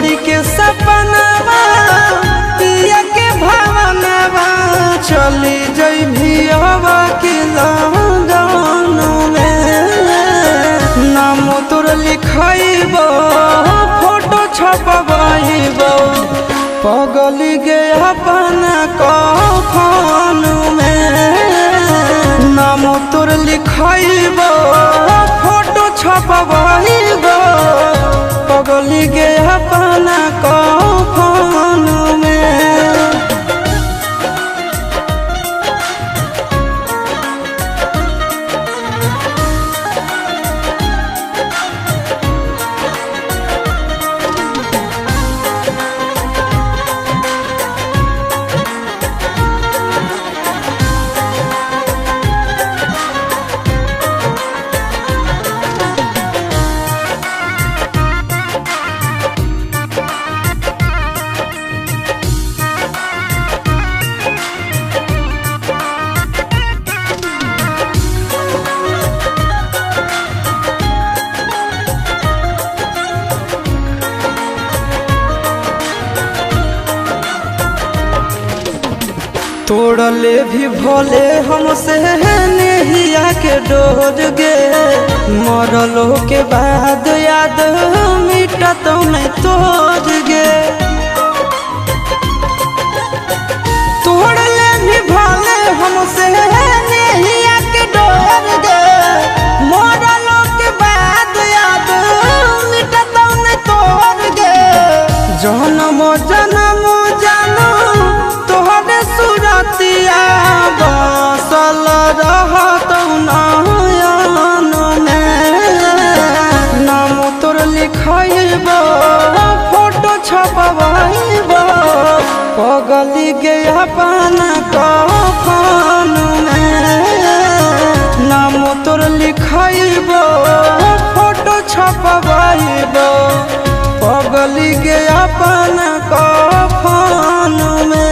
छोड़ी के सपनावा पिया के भावनावा चली जइभी हवा के लगन में। नाम तोर लिखइबो फोटो छपबइबो पगली गे अपना कफन में। नाम तोर लिखइबो फोटो छपबइबो पगली गे अपना कफन में। तोड़ले भी भोले हमसे नहिया के डोर गे। मरलो के बाद याद मिटत नहीं तोड़ गे। तोड़ले भी भोले हमसे नहिया के डोर गे। मरलो के बाद याद मिटत नहीं तोड़ गे। जन्म जन्म जानो तोहरे सुरतिया बसल रहत नयन में। नाम तोर लिखइबो फोटो छपबइबो पगली गे अपना कफन में। नाम तोर लिखइबो फोटो छपबइबो पगली गे अपना कफन में।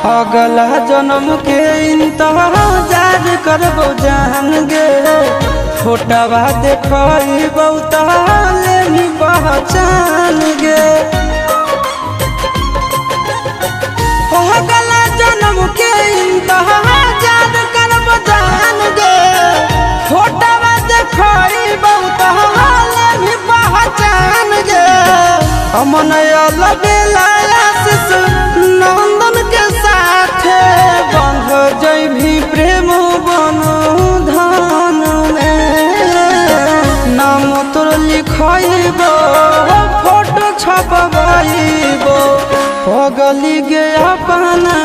अगला जन्म के इंतजार करबो जान गे। फोटवा देखइबो ताले भी पहचान गे। अगला जन्म के इंतजार करबो जान गे। फोटवा देखइबो ताले भी पहचान गे। अमन अलबेला आशीष नंदन के साथे बंध जइभी प्रेम बंधन में। नाम तोर लिखइबो फोटो छपबइबो पगली गे अपना